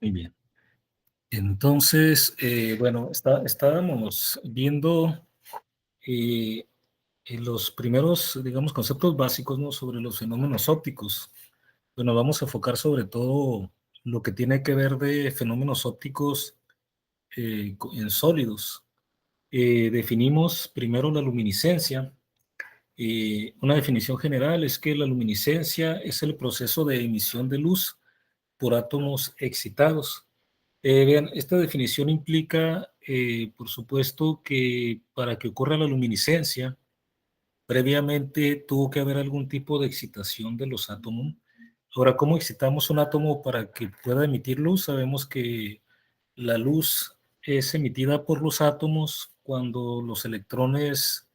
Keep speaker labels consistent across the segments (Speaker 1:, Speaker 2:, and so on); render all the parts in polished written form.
Speaker 1: Muy bien. Entonces, bueno, estábamos viendo eh, los primeros, digamos, conceptos básicos, ¿no?, sobre los fenómenos ópticos. Bueno, vamos a enfocar sobre todo lo que tiene que ver de fenómenos ópticos en sólidos. Definimos primero la luminiscencia. Una definición general es que la luminiscencia es el proceso de emisión de luz por átomos excitados. Vean, esta definición implica, por supuesto, que para que ocurra la luminiscencia, previamente tuvo que haber algún tipo de excitación de los átomos. Ahora, ¿cómo excitamos un átomo para que pueda emitir luz? Sabemos que la luz es emitida por los átomos cuando los electrones,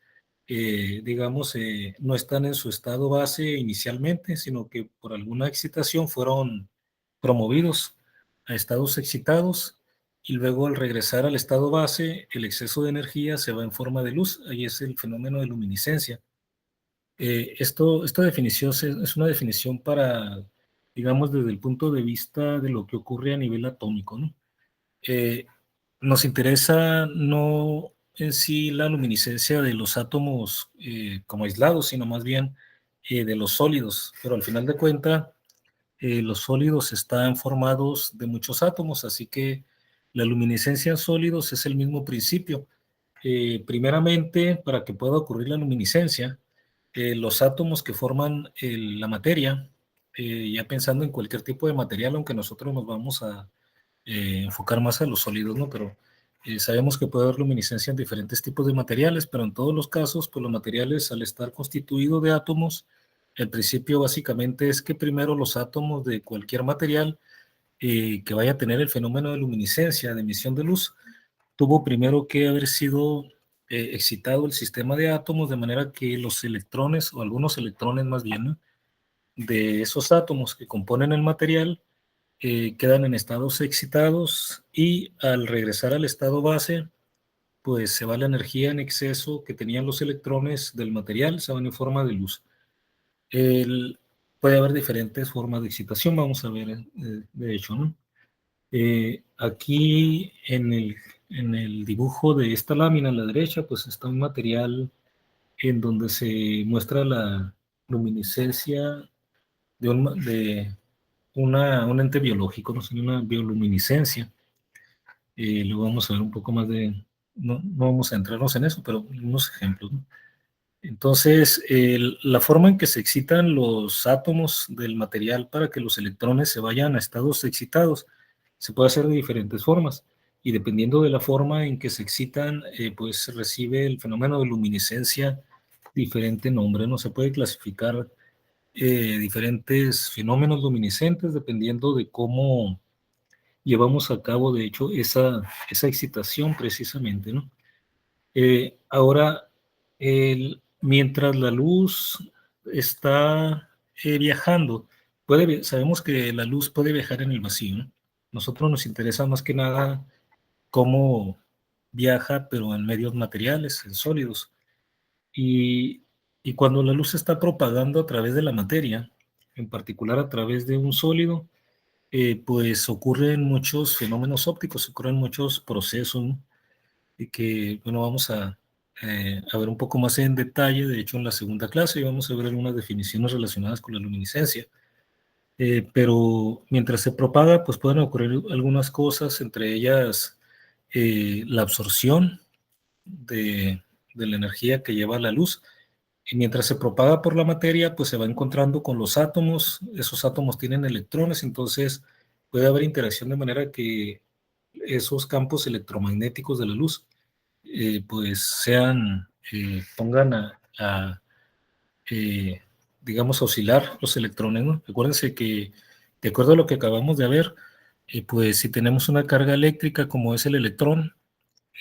Speaker 1: digamos, no están en su estado base inicialmente, sino que por alguna excitación fueron promovidos a estados excitados, y luego al regresar al estado base, el exceso de energía se va en forma de luz. Ahí es el fenómeno de luminiscencia. Esta definición es una definición para, digamos, desde el punto de vista de lo que ocurre a nivel atómico, ¿no? Eh, Nos interesa no en sí la luminiscencia de los átomos como aislados, sino más bien de los sólidos, pero al final de cuentas los sólidos están formados de muchos átomos, así que la luminiscencia en sólidos es el mismo principio. Primeramente, para que pueda ocurrir la luminiscencia, los átomos que forman la materia, ya pensando en cualquier tipo de material, aunque nosotros nos vamos a enfocar más a los sólidos, ¿no? Pero sabemos que puede haber luminiscencia en diferentes tipos de materiales, pero en todos los casos, pues los materiales, al estar constituidos de átomos, el principio básicamente es que primero los átomos de cualquier material que vaya a tener el fenómeno de luminiscencia, de emisión de luz, tuvo primero que haber sido excitado el sistema de átomos, de manera que los electrones, o algunos electrones más bien, ¿no?, de esos átomos que componen el material, quedan en estados excitados, y al regresar al estado base, pues se va la energía en exceso que tenían los electrones del material, se van en forma de luz. El- Puede haber diferentes formas de excitación, vamos a ver, de hecho, ¿no? Aquí en el dibujo de esta lámina a la derecha, pues está un material en donde se muestra la luminiscencia de un ente biológico, no sé, una bioluminiscencia. Luego vamos a ver un poco más no vamos a entrarnos en eso, pero unos ejemplos, ¿no? Entonces, la forma en que se excitan los átomos del material para que los electrones se vayan a estados excitados se puede hacer de diferentes formas, y dependiendo de la forma en que se excitan, pues se recibe el fenómeno de luminiscencia diferente nombre, ¿no? Se puede clasificar diferentes fenómenos luminiscentes dependiendo de cómo llevamos a cabo, de hecho, esa excitación precisamente, ¿no? Ahora, mientras la luz está viajando, sabemos que la luz puede viajar en el vacío, ¿no? Nosotros nos interesa más que nada cómo viaja, pero en medios materiales, en sólidos. Y, y cuando la luz se está propagando a través de la materia, en particular a través de un sólido, pues ocurren muchos fenómenos ópticos, ocurren muchos procesos, ¿no?, y que, bueno, vamos a ver un poco más en detalle. De hecho, en la segunda clase vamos a ver algunas definiciones relacionadas con la luminiscencia. Pero mientras se propaga, pues pueden ocurrir algunas cosas, entre ellas la absorción de, de la energía que lleva la luz. Y mientras se propaga por la materia, pues se va encontrando con los átomos. Esos átomos tienen electrones, entonces puede haber interacción de manera que esos campos electromagnéticos de la luz pues pongan eh, digamos, a oscilar los electrones, ¿no? Acuérdense que, de acuerdo a lo que acabamos de ver, pues si tenemos una carga eléctrica como es el electrón,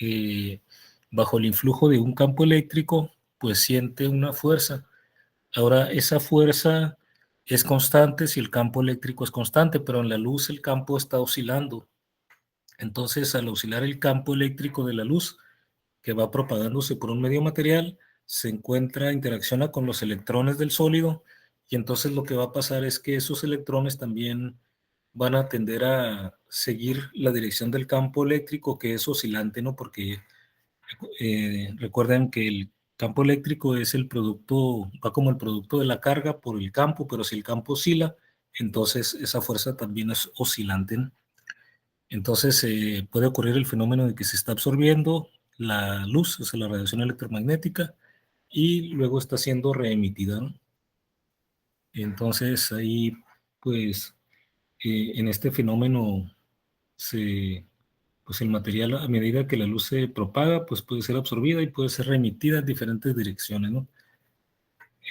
Speaker 1: eh, bajo el influjo de un campo eléctrico, pues siente una fuerza. Ahora, esa fuerza es constante si el campo eléctrico es constante, pero en la luz el campo está oscilando. Entonces, al oscilar el campo eléctrico de la luz, que va propagándose por un medio material, se encuentra, interacciona con los electrones del sólido, y entonces lo que va a pasar es que esos electrones también van a tender a seguir la dirección del campo eléctrico, que es oscilante, ¿no? Porque recuerden que el campo eléctrico es el producto, va como el producto de la carga por el campo, pero si el campo oscila, entonces esa fuerza también es oscilante, ¿no? Entonces puede ocurrir el fenómeno de que se está absorbiendo la luz, o sea, la radiación electromagnética, y luego está siendo reemitida, ¿no? Entonces ahí, pues, en este fenómeno pues el material, a medida que la luz se propaga, pues puede ser absorbida y puede ser reemitida en diferentes direcciones, ¿no?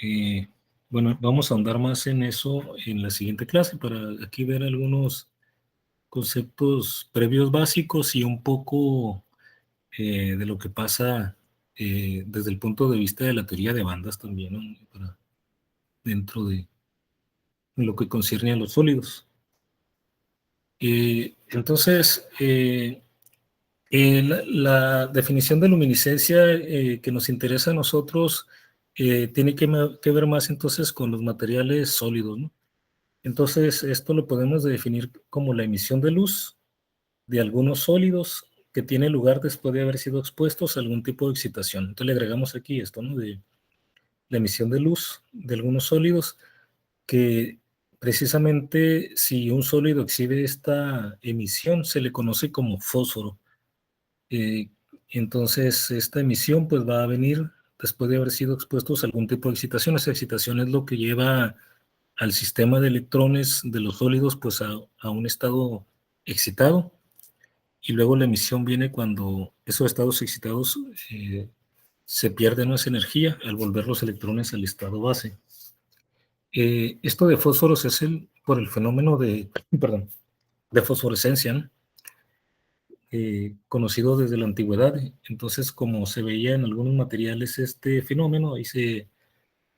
Speaker 1: Eh, bueno, vamos a ahondar más en eso en la siguiente clase para aquí ver algunos conceptos previos básicos y un poco de lo que pasa desde el punto de vista de la teoría de bandas también, ¿no? Dentro de lo que concierne a los sólidos. Entonces, la definición de luminiscencia que nos interesa a nosotros tiene que ver más entonces con los materiales sólidos, ¿no? Entonces, esto lo podemos definir como la emisión de luz de algunos sólidos que tiene lugar después de haber sido expuestos a algún tipo de excitación. Entonces le agregamos aquí esto, ¿no? De la emisión de luz de algunos sólidos que precisamente si un sólido exhibe esta emisión se le conoce como fósforo. Eh, entonces, esta emisión pues va a venir después de haber sido expuestos a algún tipo de excitación. Esa excitación es lo que lleva al sistema de electrones de los sólidos pues a un estado excitado, y luego la emisión viene cuando esos estados excitados se pierde esa energía al volver los electrones al estado base. Esto de fósforos es por el fenómeno perdón, de fosforescencia, ¿no? Conocido desde la antigüedad. Entonces, como se veía en algunos materiales este fenómeno,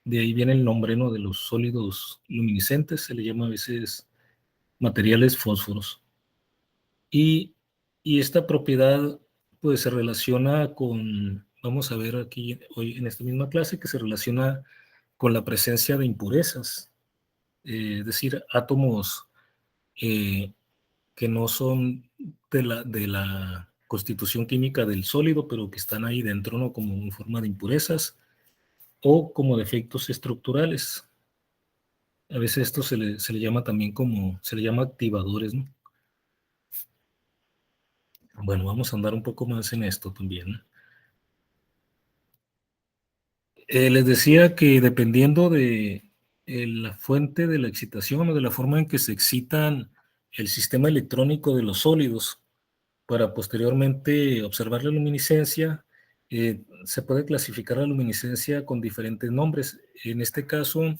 Speaker 1: de ahí viene el nombre, ¿no? De los sólidos luminiscentes, se le llama a veces materiales fósforos. Y, y esta propiedad, pues se relaciona con, vamos a ver aquí hoy en esta misma clase, que se relaciona con la presencia de impurezas, es decir, átomos eh, que no son de la constitución química del sólido, pero que están ahí dentro, ¿no? Como en forma de impurezas o como defectos estructurales. A veces esto se le llama también se le llama activadores, ¿no? Bueno, vamos a andar un poco más en esto también, ¿no? Les decía que dependiendo de la fuente de la excitación o de la forma en que se excitan el sistema electrónico de los sólidos, para posteriormente observar la luminiscencia, se puede clasificar la luminiscencia con diferentes nombres. En este caso,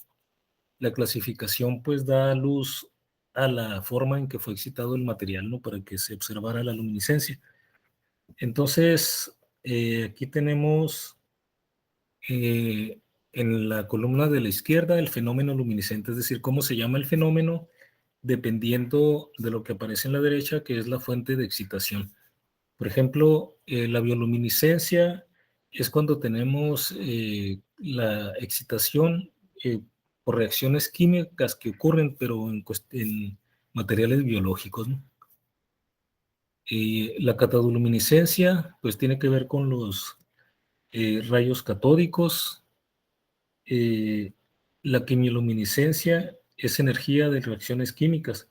Speaker 1: la clasificación pues da luz a la forma en que fue excitado el material, ¿no? Para que se observara la luminiscencia. Entonces, aquí tenemos en la columna de la izquierda el fenómeno luminiscente, es decir, cómo se llama el fenómeno dependiendo de lo que aparece en la derecha, que es la fuente de excitación. Por ejemplo, la bioluminiscencia es cuando tenemos la excitación por reacciones químicas que ocurren, pero en materiales biológicos, ¿no? La catodoluminiscencia, pues tiene que ver con los rayos catódicos. La quimioluminiscencia es energía de reacciones químicas.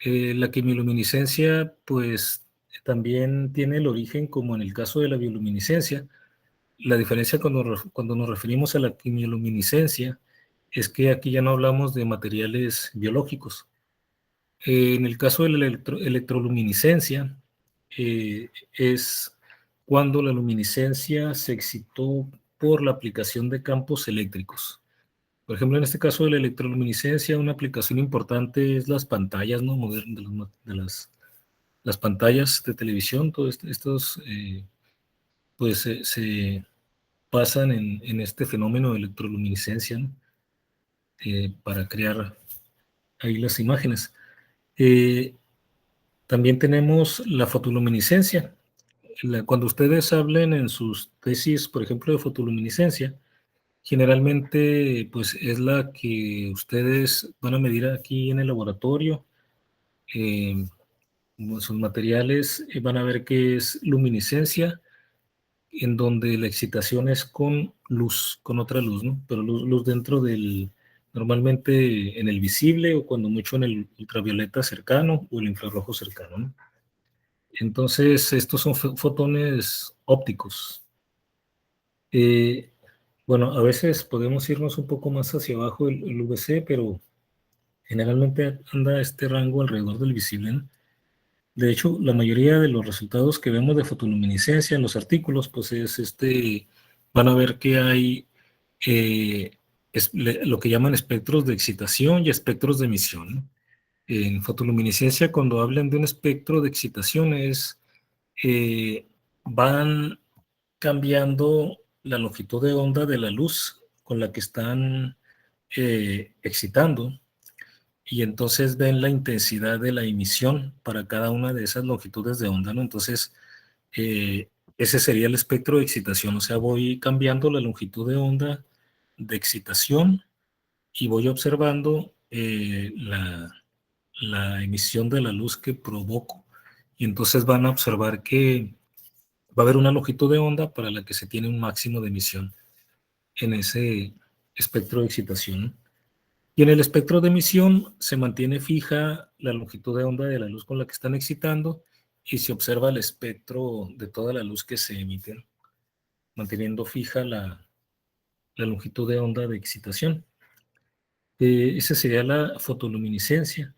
Speaker 1: La quimioluminiscencia, pues, también tiene el origen, como en el caso de la bioluminiscencia. La diferencia cuando nos referimos a la quimioluminiscencia es que aquí ya no hablamos de materiales biológicos. En el caso de la electroluminiscencia, es cuando la luminiscencia se excitó por la aplicación de campos eléctricos. Por ejemplo, en este caso de la electroluminiscencia, una aplicación importante es las pantallas, ¿no? Modernas, las pantallas de televisión, todos estos pues se pasan en este fenómeno de electroluminiscencia, ¿no? Para crear ahí las imágenes. Eh, También tenemos la fotoluminiscencia. Cuando ustedes hablen en sus tesis, por ejemplo, de fotoluminiscencia, generalmente pues es la que ustedes van a medir aquí en el laboratorio sus materiales, van a ver que es luminiscencia, en donde la excitación es con luz, con otra luz, ¿no? Pero luz dentro normalmente en el visible o cuando mucho en el ultravioleta cercano o el infrarrojo cercano, ¿no? Entonces, estos son fotones ópticos. Bueno, a veces podemos irnos un poco más hacia abajo el UVC, pero generalmente anda este rango alrededor del visible, ¿no? De hecho, la mayoría de los resultados que vemos de fotoluminiscencia en los artículos, pues van a ver que hay lo que llaman espectros de excitación y espectros de emisión, ¿no? En fotoluminiscencia, cuando hablan de un espectro de excitación, van cambiando la longitud de onda de la luz con la que están excitando, y entonces ven la intensidad de la emisión para cada una de esas longitudes de onda, ¿no? Entonces, ese sería el espectro de excitación, o sea, voy cambiando la longitud de onda de excitación y voy observando la emisión de la luz que provoco. Y entonces van a observar que va a haber una longitud de onda para la que se tiene un máximo de emisión en ese espectro de excitación. Y en el espectro de emisión se mantiene fija la longitud de onda de la luz con la que están excitando y se observa el espectro de toda la luz que se emite, manteniendo fija la longitud de onda de excitación. Esa sería la fotoluminiscencia.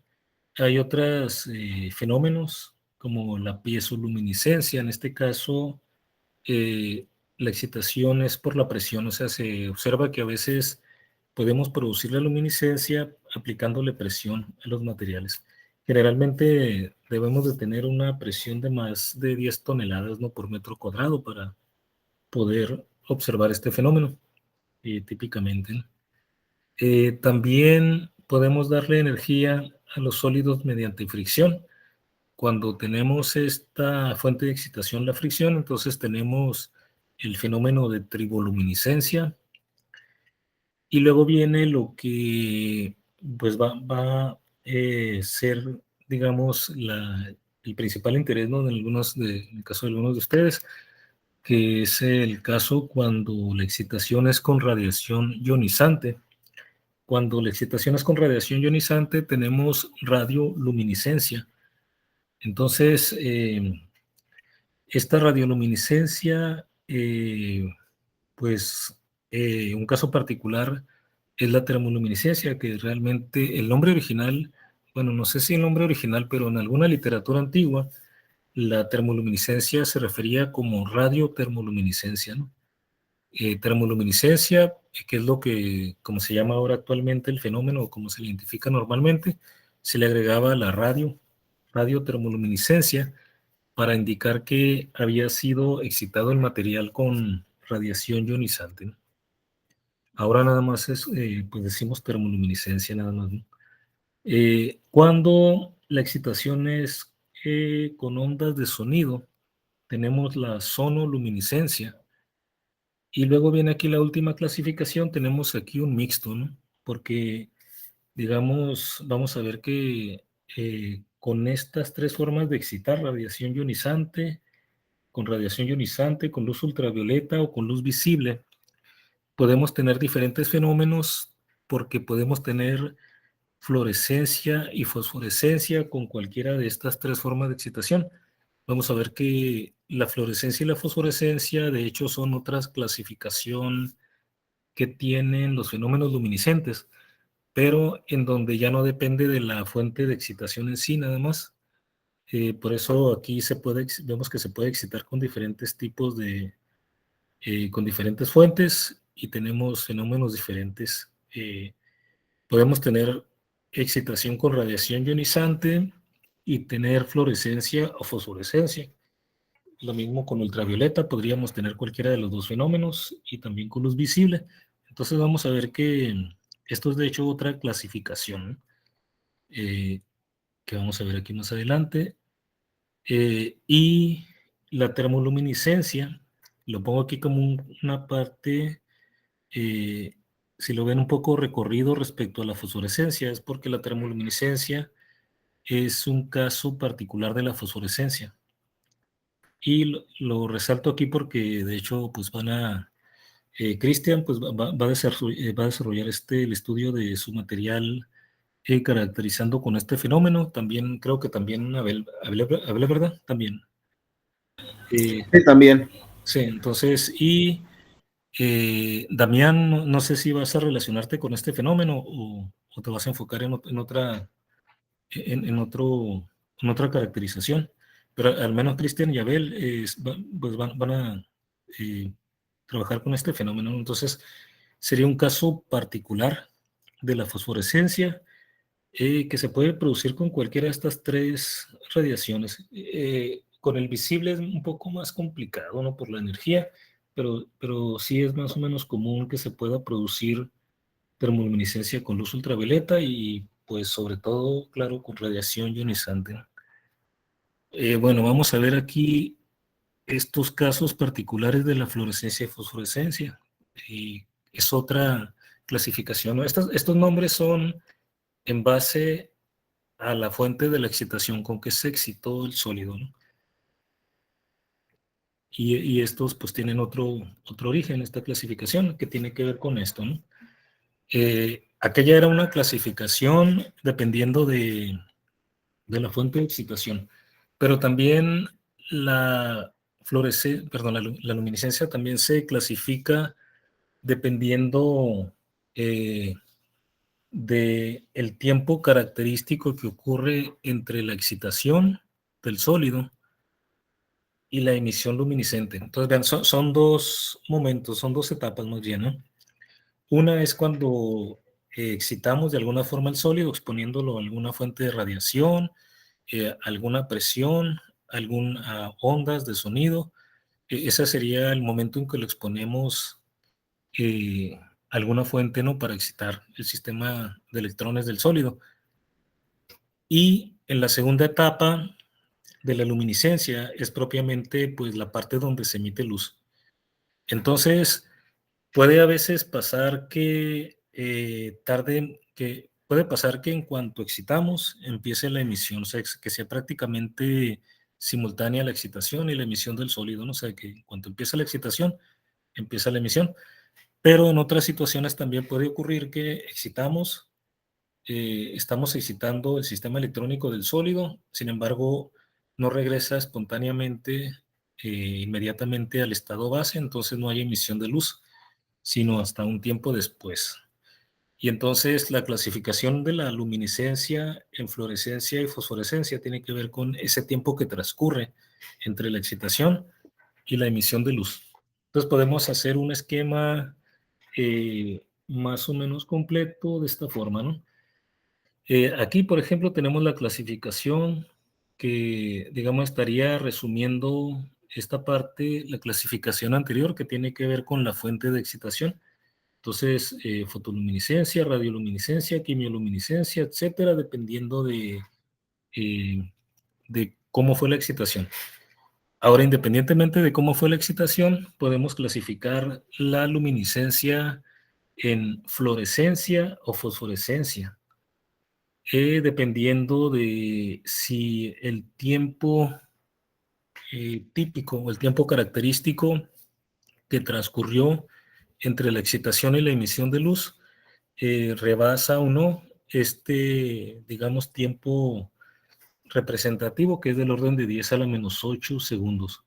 Speaker 1: Hay otros fenómenos como la piezoluminiscencia. En este caso, la excitación es por la presión, o sea, se observa que a veces podemos producir la luminiscencia aplicándole presión a los materiales. Generalmente debemos de tener una presión de más de 10 toneladas, ¿no?, por metro cuadrado para poder observar este fenómeno, típicamente, ¿no? También podemos darle energía a los sólidos mediante fricción. Cuando tenemos esta fuente de excitación, la fricción, entonces tenemos el fenómeno de triboluminiscencia, y luego viene lo que pues va a ser, digamos, el principal interés, ¿no?, en el caso de algunos de ustedes, que es el caso cuando la excitación es con radiación ionizante. Cuando la excitación es con radiación ionizante, tenemos radioluminiscencia. Entonces, esta radioluminiscencia, pues, un caso particular es la termoluminiscencia, que realmente el nombre original, bueno, no sé si el nombre original, pero en alguna literatura antigua, la termoluminiscencia se refería como radiotermoluminiscencia, ¿no? Termoluminiscencia, que es lo que, como se llama ahora actualmente el fenómeno, o como se le identifica normalmente, se le agregaba la radiotermoluminiscencia, para indicar que había sido excitado el material con radiación ionizante, ¿no? Ahora nada más pues decimos termoluminiscencia nada más, ¿no? Cuando la excitación es con ondas de sonido, tenemos la sonoluminiscencia. Y luego viene aquí la última clasificación, tenemos aquí un mixto, ¿no? Porque, digamos, vamos a ver que con estas tres formas de excitar, radiación ionizante, con luz ultravioleta o con luz visible, podemos tener diferentes fenómenos, porque podemos tener fluorescencia y fosforescencia con cualquiera de estas tres formas de excitación. Vamos a ver que la fluorescencia y la fosforescencia, de hecho, son otras clasificación que tienen los fenómenos luminiscentes, pero en donde ya no depende de la fuente de excitación en sí, nada más. Por eso aquí vemos que se puede excitar con diferentes tipos con diferentes fuentes, y tenemos fenómenos diferentes. Podemos tener excitación con radiación ionizante y tener fluorescencia o fosforescencia. Lo mismo con ultravioleta, podríamos tener cualquiera de los dos fenómenos, y también con luz visible. Entonces vamos a ver que esto es de hecho otra clasificación, que vamos a ver aquí más adelante. Y la termoluminiscencia, lo pongo aquí como una parte, si lo ven un poco recorrido respecto a la fosforescencia, es porque la termoluminiscencia es un caso particular de la fosforescencia. Y lo resalto aquí porque, de hecho, pues Cristian pues va a desarrollar el estudio de su material caracterizando con este fenómeno. También creo que también Abel, ¿verdad? También.
Speaker 2: Sí, también.
Speaker 1: Sí, entonces, Damián, no sé si vas a relacionarte con este fenómeno o te vas a enfocar en otro, en otra caracterización, pero al menos Cristian y Abel pues van a eh, trabajar con este fenómeno. Entonces, sería un caso particular de la fosforescencia que se puede producir con cualquiera de estas tres radiaciones. Con el visible es un poco más complicado, ¿no? Por la energía, pero sí es más o menos común que se pueda producir termoluminiscencia con luz ultravioleta y pues sobre todo, claro, con radiación ionizante. Bueno, vamos a ver aquí estos casos particulares de la fluorescencia y fosforescencia. Y es otra clasificación, ¿no? Estos nombres son en base a la fuente de la excitación con que se excitó el sólido, ¿no? Y estos pues tienen otro origen, esta clasificación, que tiene que ver con esto, ¿no? Aquella era una clasificación dependiendo de la fuente de excitación, pero también la luminiscencia también se clasifica dependiendo de el tiempo característico que ocurre entre la excitación del sólido y la emisión luminiscente. Entonces, vean, son dos momentos, son dos etapas más bien, ¿no? Una es cuando excitamos de alguna forma el sólido, exponiéndolo a alguna fuente de radiación, alguna presión, algunas ondas de sonido. Ese sería el momento en que lo exponemos a alguna fuente, ¿no? Para excitar el sistema de electrones del sólido. Y en la segunda etapa de la luminiscencia es propiamente pues la parte donde se emite luz. Entonces, puede a veces pasar puede pasar que en cuanto excitamos empiece la emisión, o sea, que sea prácticamente simultánea la excitación y la emisión del sólido, ¿no? O sea, que en cuanto empieza la excitación, empieza la emisión. Pero en otras situaciones también puede ocurrir que estamos excitando el sistema electrónico del sólido, sin embargo, no regresa espontáneamente, inmediatamente al estado base, entonces no hay emisión de luz, sino hasta un tiempo después. Y entonces la clasificación de la luminiscencia en fluorescencia y fosforescencia tiene que ver con ese tiempo que transcurre entre la excitación y la emisión de luz. Entonces podemos hacer un esquema más o menos completo de esta forma, ¿no? Aquí, por ejemplo, tenemos la clasificación que, digamos, estaría resumiendo esta parte, la clasificación anterior que tiene que ver con la fuente de excitación. Entonces, fotoluminiscencia, radioluminiscencia, quimioluminiscencia, etcétera, dependiendo de cómo fue la excitación. Ahora, independientemente de cómo fue la excitación, podemos clasificar la luminiscencia en fluorescencia o fosforescencia, dependiendo de si el tiempo típico o el tiempo característico que transcurrió entre la excitación y la emisión de luz rebasa o no digamos, tiempo representativo, que es del orden de 10 a la menos 8 segundos.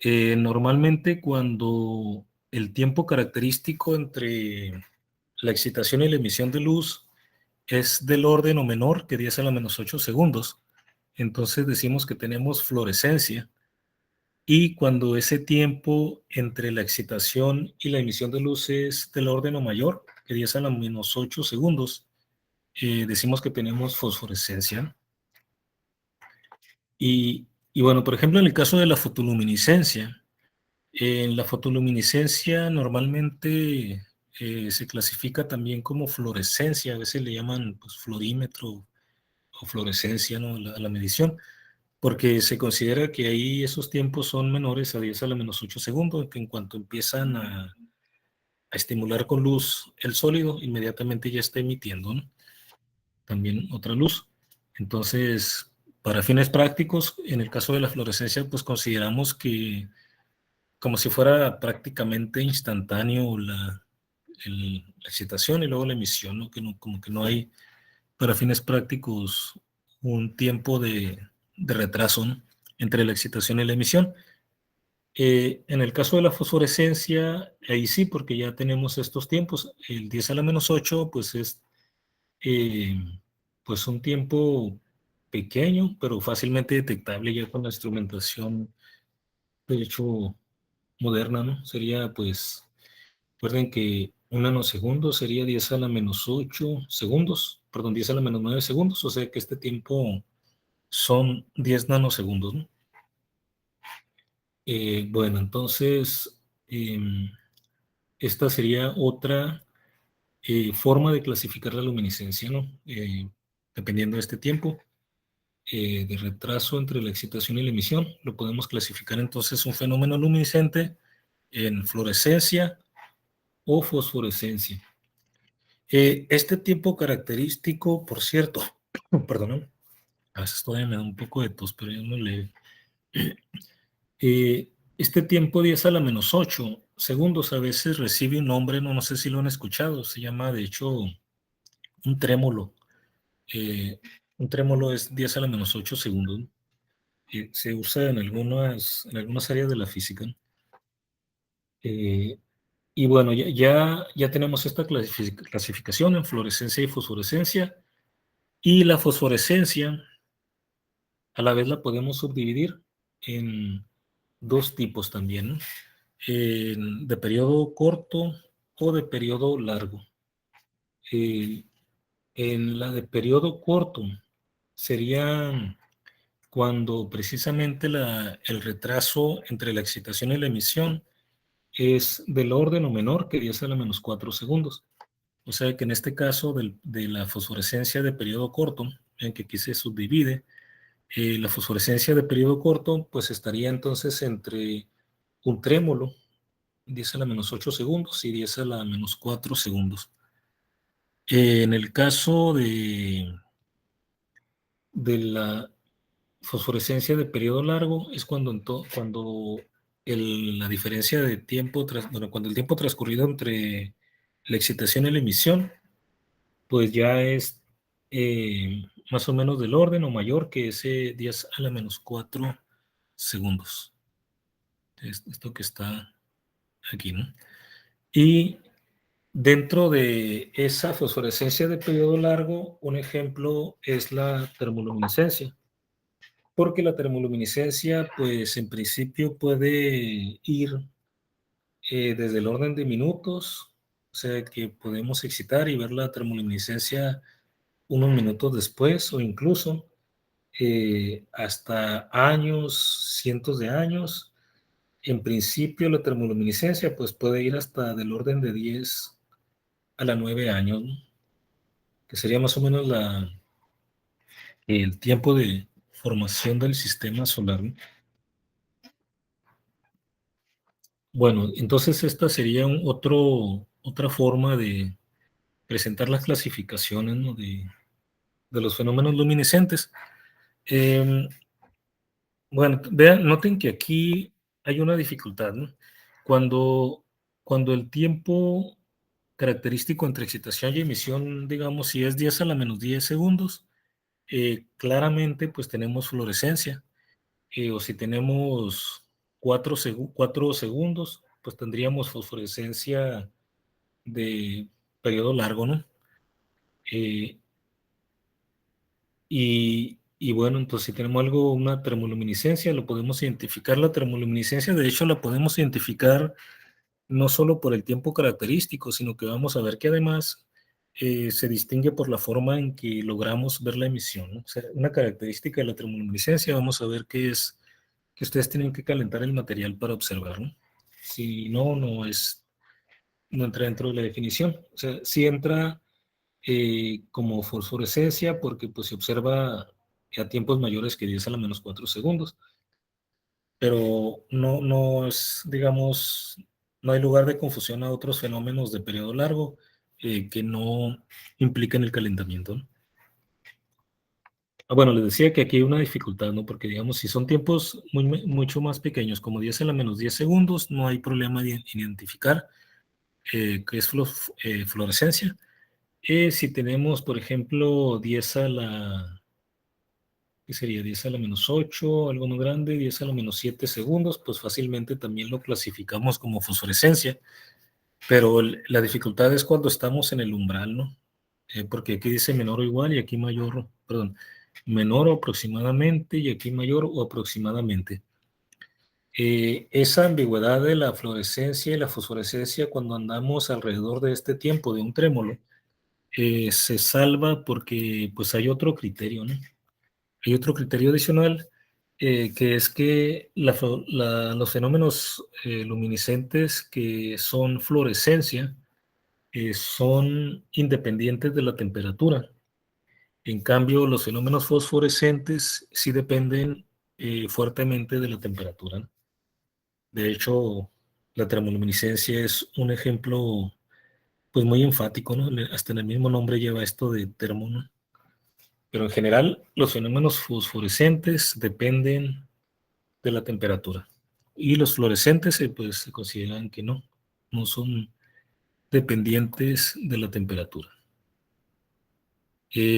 Speaker 1: Normalmente cuando el tiempo característico entre la excitación y la emisión de luz es del orden o menor que 10 a la menos 8 segundos, entonces decimos que tenemos fluorescencia. Y cuando ese tiempo entre la excitación y la emisión de luz es del orden o mayor que 10 a la menos 8 segundos, decimos que tenemos fosforescencia. Y bueno, por ejemplo, en el caso de la fotoluminiscencia, en la fotoluminiscencia normalmente se clasifica también como fluorescencia, a veces le llaman pues, fluorímetro o fluorescencia, ¿no? La medición, porque se considera que ahí esos tiempos son menores a 10 a la menos 8 segundos, que en cuanto empiezan a estimular con luz el sólido, inmediatamente ya está emitiendo, ¿no? También otra luz. Entonces, para fines prácticos, en el caso de la fluorescencia, pues consideramos que como si fuera prácticamente instantáneo la excitación y luego la emisión, ¿no? Como que no hay para fines prácticos un tiempo de retraso, ¿no?, entre la excitación y la emisión. En el caso de la fosforescencia, ahí sí, porque ya tenemos estos tiempos. El 10 a la menos 8, pues es eh, pues un tiempo pequeño, pero fácilmente detectable ya con la instrumentación, de hecho, moderna, ¿no? Sería, pues, recuerden que un nanosegundo sería 10 a la menos 8 segundos, perdón, 10 a la menos 9 segundos, o sea que este tiempo son 10 nanosegundos, ¿no? Bueno, entonces, esta sería otra forma de clasificar la luminiscencia, ¿no? Dependiendo de este tiempo de retraso entre la excitación y la emisión, lo podemos clasificar entonces un fenómeno luminiscente en fluorescencia o fosforescencia. Este tiempo característico, por cierto, perdón, a veces todavía me da un poco de tos, pero ya no le... Este tiempo 10 a la menos 8 segundos a veces recibe un nombre, no sé si lo han escuchado, se llama de hecho un trémolo. Eh, un trémolo es 10 a la menos 8 segundos, ¿no? Se usa en algunas áreas de la física, ¿no? Y bueno, ya tenemos esta clasificación en fluorescencia y fosforescencia. Y la fosforescencia, a la vez la podemos subdividir en dos tipos también, ¿no? De periodo corto o de periodo largo. Eh, en la de periodo corto sería cuando precisamente el retraso entre la excitación y la emisión es del orden o menor que 10 a la menos 4 segundos. O sea que en este caso de la fosforescencia de periodo corto, en que aquí se subdivide, la fosforescencia de periodo corto, pues estaría entonces entre un trémolo, 10 a la menos 8 segundos y 10 a la menos 4 segundos. En el caso de la fosforescencia de periodo largo, es cuando la diferencia de tiempo, bueno, cuando el tiempo transcurrido entre la excitación y la emisión, pues ya es más o menos del orden o mayor que ese 10 a la menos 4 segundos. Esto que está aquí, ¿no? Y dentro de esa fosforescencia de periodo largo, un ejemplo es la termoluminiscencia, porque la termoluminiscencia, pues en principio puede ir desde el orden de minutos, o sea que podemos excitar y ver la termoluminiscencia unos minutos después o incluso hasta años, cientos de años. En principio, la termoluminiscencia pues, puede ir hasta del orden de 10 a la 9 años, ¿no?, que sería más o menos el tiempo de formación del sistema solar, ¿no? Bueno, entonces esta sería otra forma de presentar las clasificaciones, ¿no?, de los fenómenos luminiscentes. Eh, bueno, vean, noten que aquí hay una dificultad, ¿no? Cuando, cuando el tiempo característico entre excitación y emisión, digamos, si es 10 a la menos 10 segundos, claramente pues tenemos fluorescencia. O si tenemos 4 segundos, pues tendríamos fosforescencia de periodo largo, ¿no? Eh, y bueno, entonces si tenemos una termoluminiscencia, lo podemos identificar. La termoluminiscencia, de hecho, la podemos identificar no solo por el tiempo característico, sino que vamos a ver que además se distingue por la forma en que logramos ver la emisión, ¿no? O sea, una característica de la termoluminiscencia, vamos a ver que es que ustedes tienen que calentar el material para observar, ¿no? Si no, no entra dentro de la definición. O sea, sí entra como fosforescencia porque pues, se observa a tiempos mayores que 10 a la menos 4 segundos, pero no es, digamos, no hay lugar de confusión a otros fenómenos de periodo largo que no implican el calentamiento, ¿no? Bueno, les decía que aquí hay una dificultad, ¿no? Porque, digamos, si son tiempos mucho más pequeños, como 10 a la menos 10 segundos, no hay problema de identificar qué es fluorescencia. Si tenemos, por ejemplo, 10 a la, ¿qué sería? 10 a la menos 8, algo más grande, 10 a la menos 7 segundos, pues fácilmente también lo clasificamos como fosforescencia, pero la dificultad es cuando estamos en el umbral, ¿no? Porque aquí dice menor o igual y aquí mayor, perdón, menor o aproximadamente y aquí mayor o aproximadamente. Esa ambigüedad de la fluorescencia y la fosforescencia cuando andamos alrededor de este tiempo de un trémolo, se salva porque pues hay otro criterio, ¿no? Hay otro criterio adicional, que es que los fenómenos luminiscentes que son fluorescencia son independientes de la temperatura. En cambio, los fenómenos fosforescentes sí dependen fuertemente de la temperatura, ¿no? De hecho, la termoluminiscencia es un ejemplo pues muy enfático, ¿no? Hasta en el mismo nombre lleva esto de termo, ¿no? Pero en general, los fenómenos fosforescentes dependen de la temperatura. Y los fluorescentes, pues, se consideran que no son dependientes de la temperatura.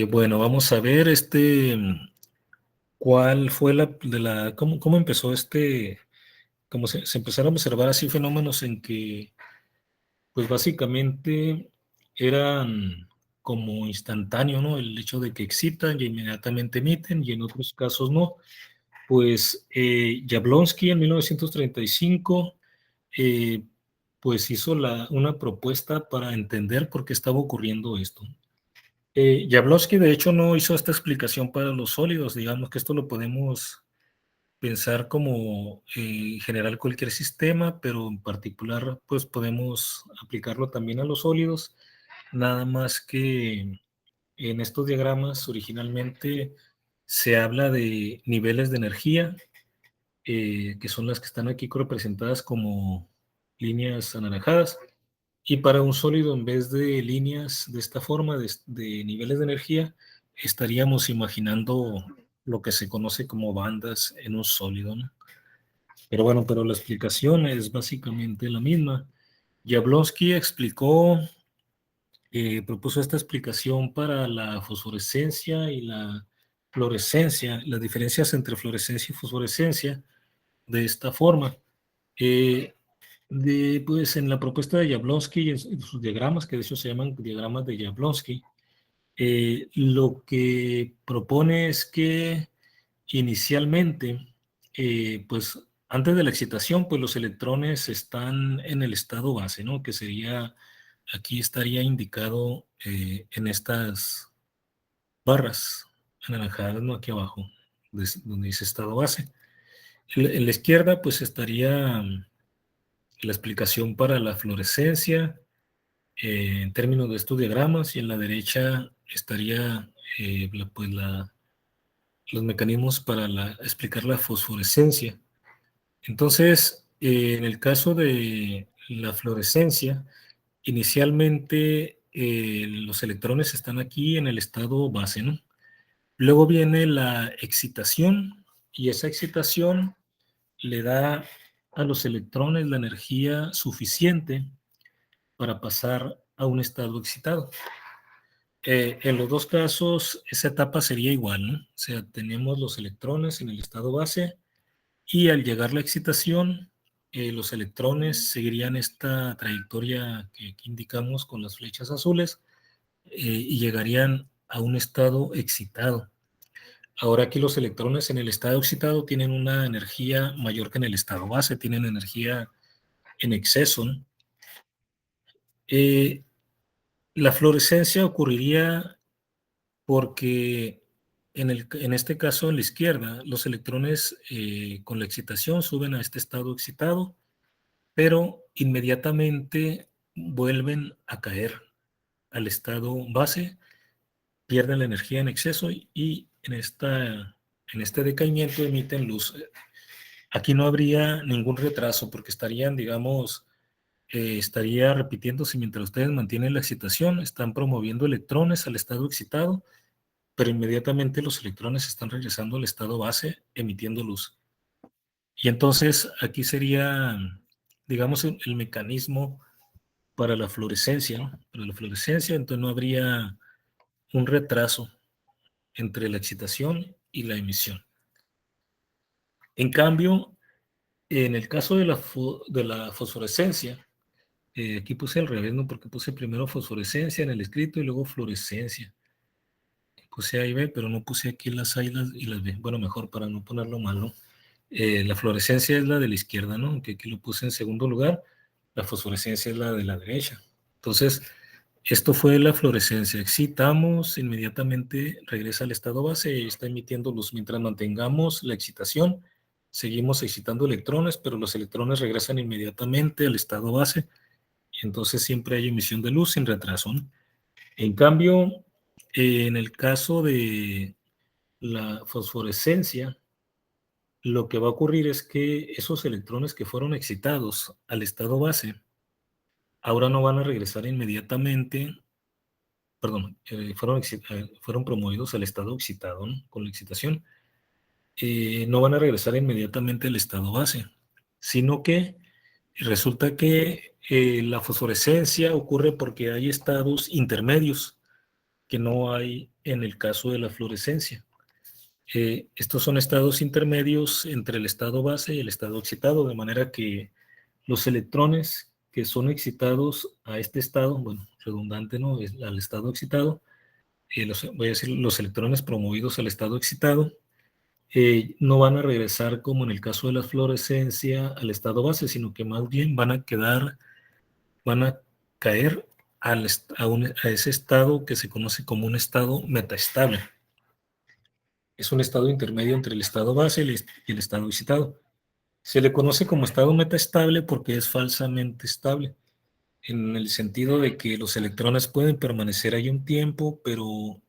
Speaker 1: Bueno, vamos a ver cuál fue cómo empezó cómo se empezaron a observar así fenómenos en que, pues básicamente eran como instantáneo, ¿no? El hecho de que excitan y inmediatamente emiten, y en otros casos no. Pues Jablonski en 1935 eh, pues hizo una propuesta para entender por qué estaba ocurriendo esto. Jablonski de hecho no hizo esta explicación para los sólidos, digamos que esto lo podemos pensar como general cualquier sistema, pero en particular pues podemos aplicarlo también a los sólidos, nada más que en estos diagramas originalmente se habla de niveles de energía, que son las que están aquí representadas como líneas anaranjadas. Y para un sólido, en vez de líneas de esta forma, de niveles de energía, estaríamos imaginando lo que se conoce como bandas en un sólido, ¿no? Pero bueno, pero la explicación es básicamente la misma. Jablonski propuso esta explicación para la fosforescencia y la fluorescencia, las diferencias entre fluorescencia y fosforescencia, de esta forma. Eh, pues en la propuesta de Jablonski y en sus diagramas, que de hecho se llaman diagramas de Jablonski, lo que propone es que inicialmente, pues antes de la excitación, pues los electrones están en el estado base, ¿no? Que sería, aquí estaría indicado en estas barras anaranjadas, ¿no? Aquí abajo, donde dice estado base. En la izquierda, pues estaría la explicación para la fluorescencia en términos de estos diagramas, y en la derecha estaría los mecanismos para explicar la fosforescencia. Entonces, en el caso de la fluorescencia, inicialmente los electrones están aquí en el estado base, ¿no? Luego viene la excitación, y esa excitación le da a los electrones la energía suficiente para pasar a un estado excitado. En los dos casos, esa etapa sería igual, ¿no? O sea, tenemos los electrones en el estado base y al llegar la excitación, los electrones seguirían esta trayectoria que aquí indicamos con las flechas azules, y llegarían a un estado excitado. Ahora aquí los electrones en el estado excitado tienen una energía mayor que en el estado base, tienen energía en exceso, ¿no? Eh, la fluorescencia ocurriría porque en este caso, en la izquierda, los electrones con la excitación suben a este estado excitado, pero inmediatamente vuelven a caer al estado base, pierden la energía en exceso y en este decaimiento emiten luz. Aquí no habría ningún retraso porque estarían, digamos, estaría repitiéndose mientras ustedes mantienen la excitación, están promoviendo electrones al estado excitado, pero inmediatamente los electrones están regresando al estado base emitiendo luz. Y entonces aquí sería, digamos, el mecanismo para la fluorescencia, ¿no? Para la fluorescencia, entonces no habría un retraso entre la excitación y la emisión. En cambio, en el caso de la fosforescencia, aquí puse al revés, ¿no? Porque puse primero fosforescencia en el escrito y luego fluorescencia. Puse A y B, pero no puse aquí las A y las B. Bueno, mejor para no ponerlo mal, ¿no? La fluorescencia es la de la izquierda, ¿no? Que aquí lo puse en segundo lugar. La fosforescencia es la de la derecha. Entonces, esto fue la fluorescencia. Excitamos, inmediatamente regresa al estado base y está emitiendo luz. Mientras mantengamos la excitación, seguimos excitando electrones, pero los electrones regresan inmediatamente al estado base y entonces siempre hay emisión de luz sin retraso, ¿no? En cambio, en el caso de la fosforescencia, lo que va a ocurrir es que esos electrones que fueron excitados al estado base, ahora no van a regresar inmediatamente, perdón, fueron promovidos al estado excitado, ¿no? Con la excitación, no van a regresar inmediatamente al estado base, sino que resulta que la fosforescencia ocurre porque hay estados intermedios que no hay en el caso de la fluorescencia. Estos son estados intermedios entre el estado base y el estado excitado, de manera que los electrones que son excitados a este estado, bueno, redundante, ¿no? Al estado excitado, voy a decir los electrones promovidos al estado excitado, no van a regresar como en el caso de la fluorescencia al estado base, sino que más bien van a caer a ese estado que se conoce como un estado metaestable. Es un estado intermedio entre el estado base y el estado excitado. Se le conoce como estado metaestable porque es falsamente estable, en el sentido de que los electrones pueden permanecer ahí un tiempo, pero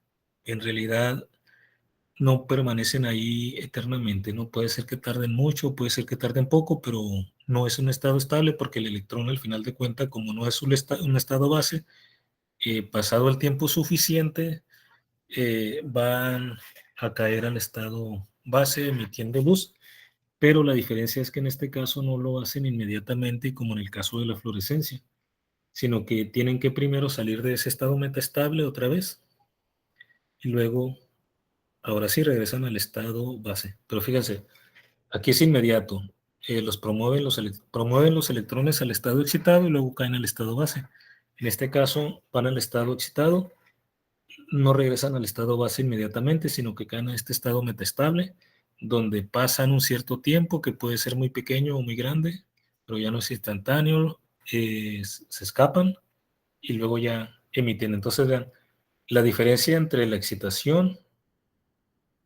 Speaker 1: en realidad no permanecen ahí eternamente, ¿no? Puede ser que tarden mucho, puede ser que tarden poco, pero no es un estado estable porque el electrón al final de cuentas, como no es un estado base, pasado el tiempo suficiente, van a caer al estado base emitiendo luz, pero la diferencia es que en este caso no lo hacen inmediatamente como en el caso de la fluorescencia, sino que tienen que primero salir de ese estado metaestable otra vez y luego, ahora sí, regresan al estado base. Pero fíjense, aquí es inmediato. Promueven los electrones al estado excitado y luego caen al estado base. En este caso, van al estado excitado, no regresan al estado base inmediatamente, sino que caen a este estado metaestable, donde pasan un cierto tiempo que puede ser muy pequeño o muy grande, pero ya no es instantáneo, se escapan y luego ya emiten. Entonces, vean, la diferencia entre la excitación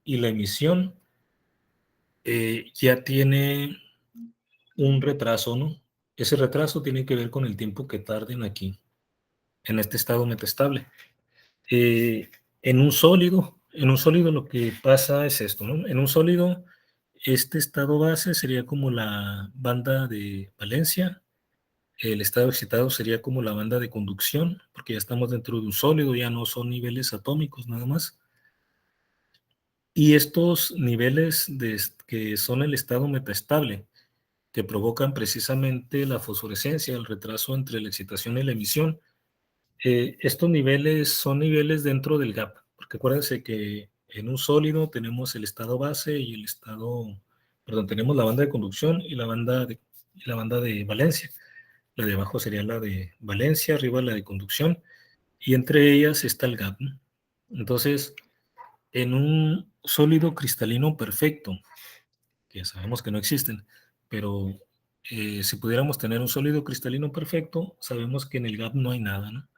Speaker 1: y la emisión ya tiene un retraso, ¿no? Ese retraso tiene que ver con el tiempo que tarden aquí, en este estado metaestable. Eh, en un sólido lo que pasa es esto, ¿no? En un sólido, este estado base sería como la banda de valencia, el estado excitado sería como la banda de conducción, porque ya estamos dentro de un sólido, ya no son niveles atómicos nada más. Y estos niveles que son el estado metaestable, que provocan precisamente la fosforescencia, el retraso entre la excitación y la emisión, estos niveles son niveles dentro del gap, porque acuérdense que en un sólido tenemos el estado base y tenemos la banda de conducción y la banda de valencia. La de abajo sería la de valencia, arriba la de conducción, y entre ellas está el gap, ¿no? Entonces, en un sólido cristalino perfecto, que sabemos que no existen, pero si pudiéramos tener un sólido cristalino perfecto, sabemos que en el gap no hay nada, ¿no?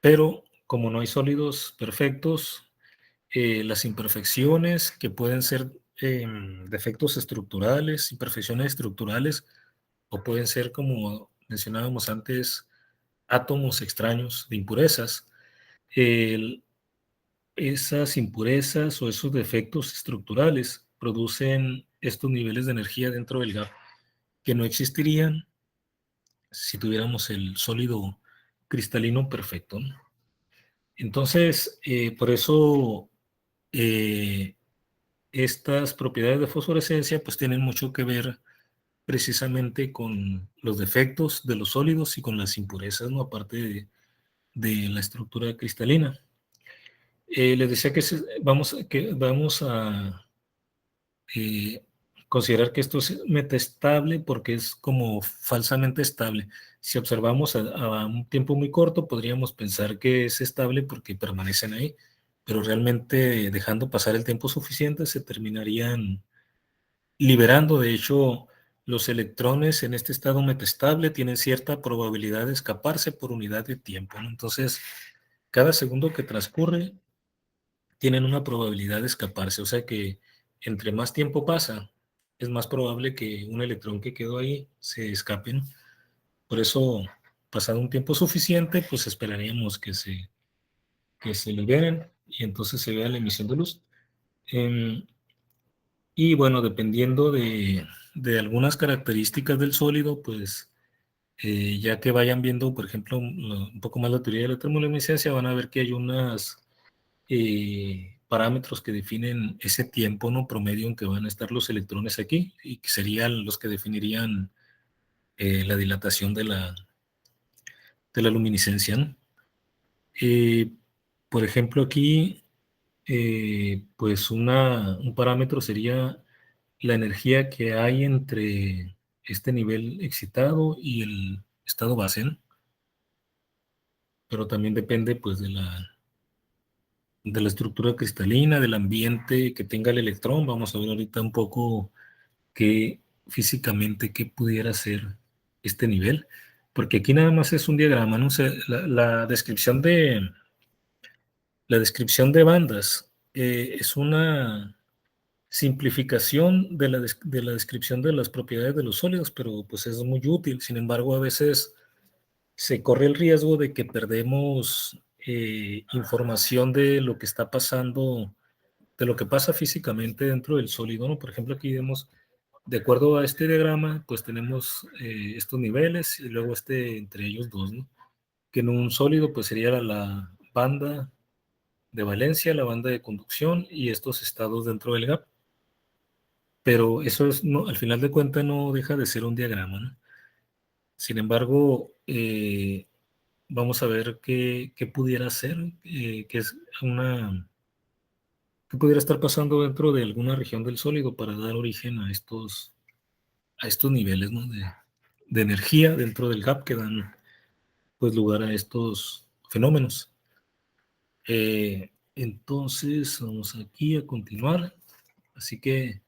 Speaker 1: Pero como no hay sólidos perfectos, las imperfecciones que pueden ser defectos estructurales, imperfecciones estructurales, o pueden ser, como mencionábamos antes, átomos extraños de impurezas. Esas impurezas o esos defectos estructurales producen estos niveles de energía dentro del gap que no existirían si tuviéramos el sólido cristalino perfecto, ¿no? Entonces, por eso estas propiedades de fosforescencia pues tienen mucho que ver precisamente con los defectos de los sólidos y con las impurezas, ¿no? Aparte de la estructura cristalina. Les decía que vamos a considerar que esto es metaestable porque es como falsamente estable. Si observamos a un tiempo muy corto, podríamos pensar que es estable porque permanecen ahí, pero realmente dejando pasar el tiempo suficiente se terminarían liberando. De hecho, los electrones en este estado metaestable tienen cierta probabilidad de escaparse por unidad de tiempo, ¿no? Entonces, cada segundo que transcurre tienen una probabilidad de escaparse, o sea que entre más tiempo pasa, es más probable que un electrón que quedó ahí se escape, ¿no? Por eso, pasado un tiempo suficiente, pues esperaríamos que se liberen y entonces se vea la emisión de luz. Em, y bueno, dependiendo de algunas características del sólido, pues ya que vayan viendo, por ejemplo, un poco más la teoría de la termoluminiscencia, van a ver que hay unas parámetros que definen ese tiempo, ¿no? Promedio en que van a estar los electrones aquí y que serían los que definirían la dilatación de la luminiscencia, ¿no? Eh, por ejemplo, aquí, pues un parámetro sería la energía que hay entre este nivel excitado y el estado base, ¿no? Pero también depende, pues, de la estructura cristalina, del ambiente que tenga el electrón. Vamos a ver ahorita un poco qué físicamente qué pudiera ser este nivel, porque aquí nada más es un diagrama, ¿no? O sea, la descripción de bandas es una simplificación de la descripción de las propiedades de los sólidos, pero pues es muy útil. Sin embargo, a veces se corre el riesgo de que perdemos información de lo que está pasando, de lo que pasa físicamente dentro del sólido, ¿no? Por ejemplo, aquí vemos, de acuerdo a este diagrama, pues tenemos estos niveles y luego entre ellos dos, ¿no? Que en un sólido pues sería la banda de valencia, la banda de conducción y estos estados dentro del gap. Pero eso es, no, al final de cuentas no deja de ser un diagrama, ¿no? Sin embargo, vamos a ver qué pudiera ser, que es qué pudiera estar pasando dentro de alguna región del sólido para dar origen a estos niveles, ¿no? De energía dentro del gap que dan pues lugar a estos fenómenos. Entonces, vamos aquí a continuar. Así que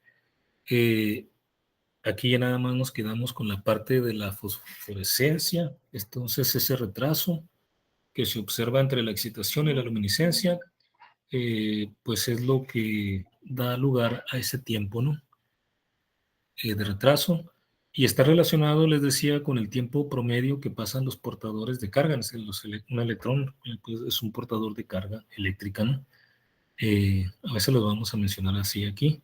Speaker 1: aquí ya nada más nos quedamos con la parte de la fosforescencia. Entonces, ese retraso que se observa entre la excitación y la luminiscencia, pues es lo que da lugar a ese tiempo, ¿no? De retraso. Y está relacionado, les decía, con el tiempo promedio que pasan los portadores de carga. Un electrón pues, es un portador de carga eléctrica, ¿no? A veces los vamos a mencionar así aquí.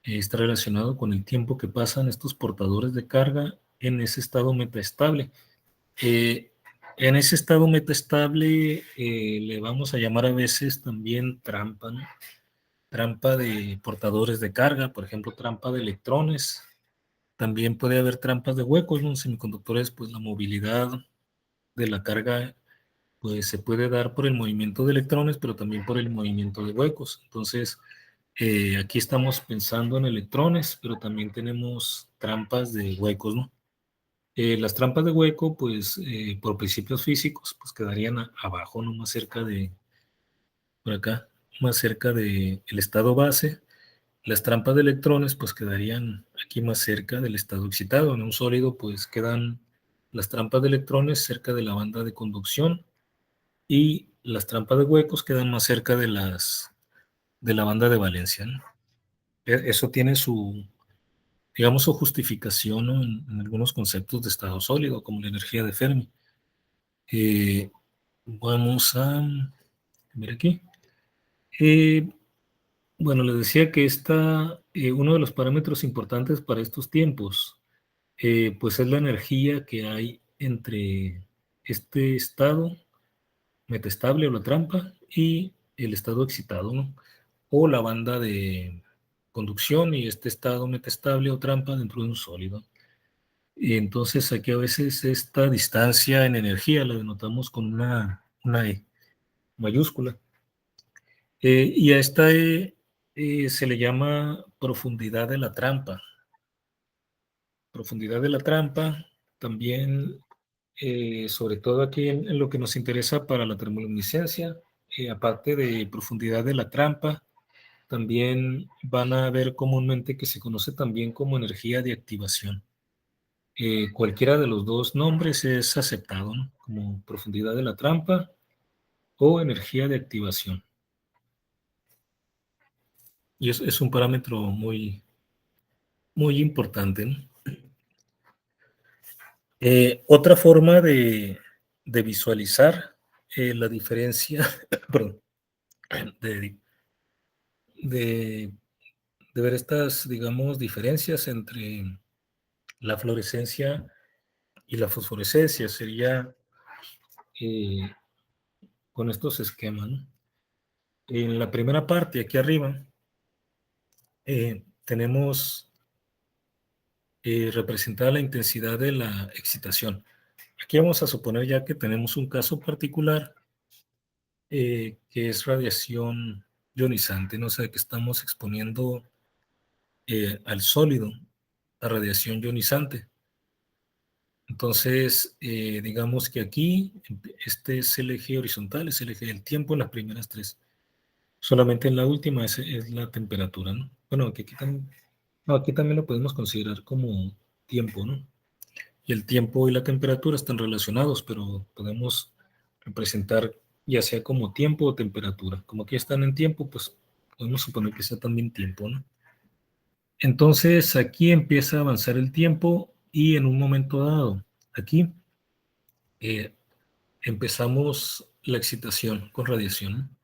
Speaker 1: Está relacionado con el tiempo que pasan estos portadores de carga en ese estado metaestable. En ese estado metaestable le vamos a llamar a veces también trampa, ¿no? Trampa de portadores de carga, por ejemplo, trampa de electrones. También puede haber trampas de huecos, ¿no? En semiconductores, pues la movilidad de la carga pues se puede dar por el movimiento de electrones, pero también por el movimiento de huecos. Entonces, aquí estamos pensando en electrones, pero también tenemos trampas de huecos, ¿no? Las trampas de hueco, pues por principios físicos, pues quedarían abajo, ¿no? Más cerca por acá, más cerca del estado base. Las trampas de electrones, pues quedarían aquí más cerca del estado excitado. En un sólido, pues quedan las trampas de electrones cerca de la banda de conducción y las trampas de huecos quedan más cerca de la banda de valencia, ¿no? Eso tiene digamos, su justificación, ¿no? En algunos conceptos de estado sólido, como la energía de Fermi. Vamos a ver aquí. Bueno, les decía que uno de los parámetros importantes para estos tiempos, pues es la energía que hay entre este estado metaestable o la trampa y el estado excitado, ¿no? O la banda de conducción y este estado metastable o trampa dentro de un sólido. Y entonces aquí a veces esta distancia en energía la denotamos con una E mayúscula. Y a esta E se le llama profundidad de la trampa. Profundidad de la trampa también, sobre todo aquí en lo que nos interesa para la termoluminiscencia, aparte de profundidad de la trampa, también van a ver comúnmente que se conoce también como energía de activación. Cualquiera de los dos nombres es aceptado, ¿no? Como profundidad de la trampa o energía de activación. Y es un parámetro muy, muy importante, ¿no? Otra forma de visualizar la diferencia, perdón, de, de, de ver estas, digamos, diferencias entre la fluorescencia y la fosforescencia sería eh, con estos esquemas, ¿no? En la primera parte, aquí arriba, tenemos representada la intensidad de la excitación. Aquí vamos a suponer ya que tenemos un caso particular que es radiación ionizante, ¿no? O sea, que estamos exponiendo al sólido a radiación ionizante. Entonces, digamos que aquí este es el eje horizontal, es el eje del tiempo en las primeras tres. Solamente en la última es la temperatura, ¿no? Bueno, aquí también lo podemos considerar como tiempo, ¿no? Y el tiempo y la temperatura están relacionados, pero podemos representar ya sea como tiempo o temperatura. Como aquí están en tiempo, pues podemos suponer que sea también tiempo, ¿no? Entonces aquí empieza a avanzar el tiempo y en un momento dado, aquí empezamos la excitación con radiación.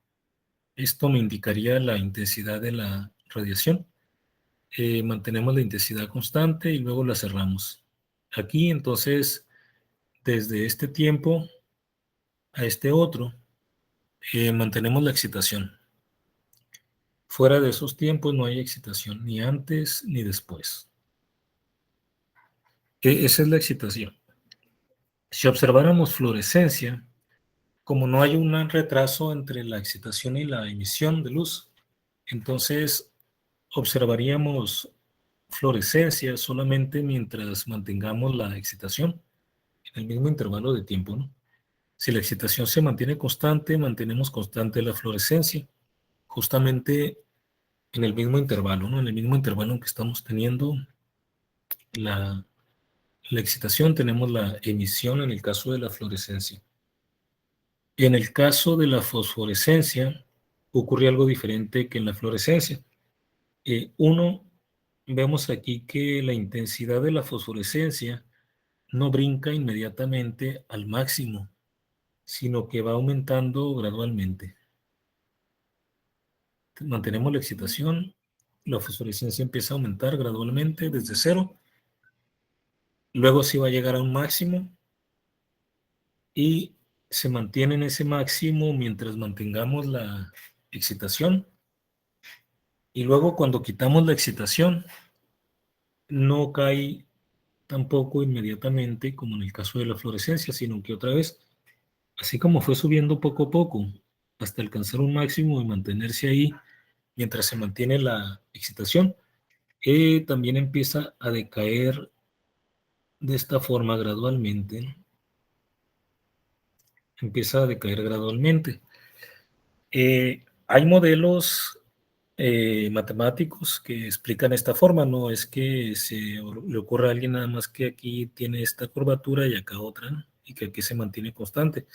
Speaker 1: Esto me indicaría la intensidad de la radiación. Mantenemos la intensidad constante y luego la cerramos. Aquí entonces, desde este tiempo a este otro, mantenemos la excitación. Fuera de esos tiempos no hay excitación, ni antes ni después. Esa es la excitación. Si observáramos fluorescencia, como no hay un retraso entre la excitación y la emisión de luz, entonces observaríamos fluorescencia solamente mientras mantengamos la excitación en el mismo intervalo de tiempo, ¿no? Si la excitación se mantiene constante, mantenemos constante la fluorescencia, justamente en el mismo intervalo, ¿no? En el mismo intervalo en que estamos teniendo la, la excitación, tenemos la emisión en el caso de la fluorescencia. En el caso de la fosforescencia, ocurre algo diferente que en la fluorescencia. Vemos aquí que la intensidad de la fosforescencia no brinca inmediatamente al máximo, sino que va aumentando gradualmente. Mantenemos la excitación, la fosforescencia empieza a aumentar gradualmente desde cero, luego sí va a llegar a un máximo y se mantiene en ese máximo mientras mantengamos la excitación, y luego cuando quitamos la excitación no cae tampoco inmediatamente como en el caso de la fluorescencia, sino que otra vez, así como fue subiendo poco a poco hasta alcanzar un máximo y mantenerse ahí mientras se mantiene la excitación, también empieza a decaer de esta forma gradualmente. Empieza a decaer gradualmente. Hay modelos matemáticos que explican esta forma, no es que se le ocurra a alguien nada más que aquí tiene esta curvatura y acá otra, ¿no? Y que aquí se mantiene constante.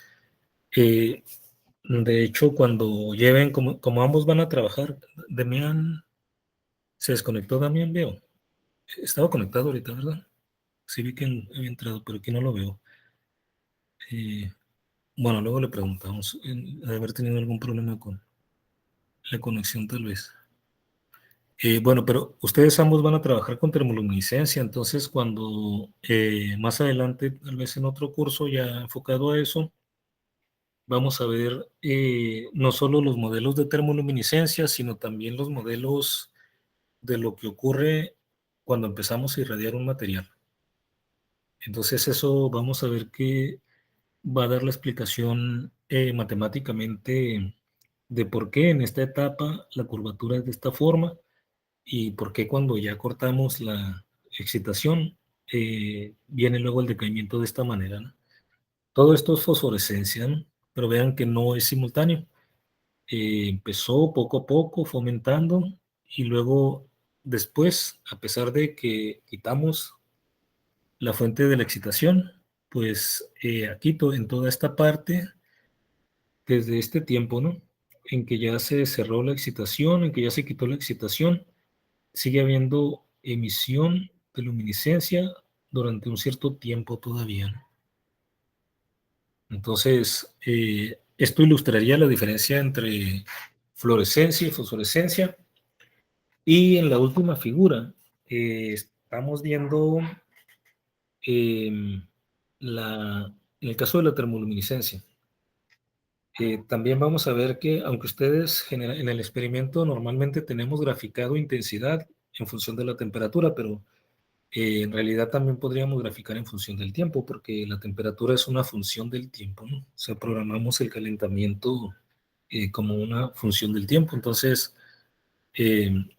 Speaker 1: De hecho, cuando lleven, como ambos van a trabajar, Damián, se desconectó Damián, veo. Estaba conectado ahorita, ¿verdad? Sí vi que había entrado, pero aquí no lo veo. Bueno, luego le preguntamos, de haber tenido algún problema con la conexión tal vez. Bueno, pero ustedes ambos van a trabajar con termoluminiscencia, entonces cuando más adelante, tal vez en otro curso ya enfocado a eso, vamos a ver no solo los modelos de termoluminiscencia, sino también los modelos de lo que ocurre cuando empezamos a irradiar un material. Entonces eso vamos a ver que va a dar la explicación matemáticamente de por qué en esta etapa la curvatura es de esta forma y por qué cuando ya cortamos la excitación viene luego el decaimiento de esta manera, ¿no? Todo esto es fosforescencia, ¿no? Pero vean que no es simultáneo. Empezó poco a poco, fomentando, y luego después, a pesar de que quitamos la fuente de la excitación, pues aquí en toda esta parte, desde este tiempo, ¿no? En que ya se cerró la excitación, en que ya se quitó la excitación, sigue habiendo emisión de luminiscencia durante un cierto tiempo todavía, ¿no? Entonces, esto ilustraría la diferencia entre fluorescencia y fosforescencia. Y en la última figura, estamos viendo en el caso de la termoluminiscencia. También vamos a ver que, aunque ustedes en el experimento normalmente tenemos graficado intensidad en función de la temperatura, pero en realidad también podríamos graficar en función del tiempo, porque la temperatura es una función del tiempo, ¿no? O sea, programamos el calentamiento como una función del tiempo. Entonces, en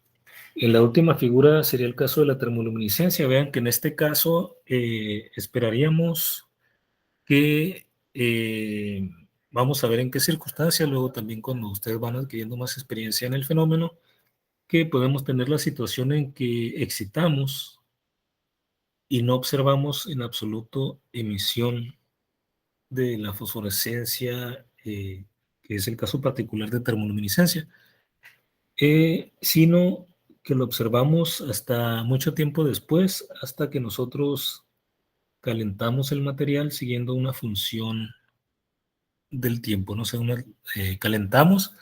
Speaker 1: la última figura sería el caso de la termoluminiscencia. Vean que en este caso esperaríamos que vamos a ver en qué circunstancias, luego también cuando ustedes van adquiriendo más experiencia en el fenómeno, que podemos tener la situación en que excitamos y no observamos en absoluto emisión de la fosforescencia, que es el caso particular de termoluminiscencia, sino que lo observamos hasta mucho tiempo después, hasta que nosotros calentamos el material siguiendo una función del tiempo, no sé, calentamos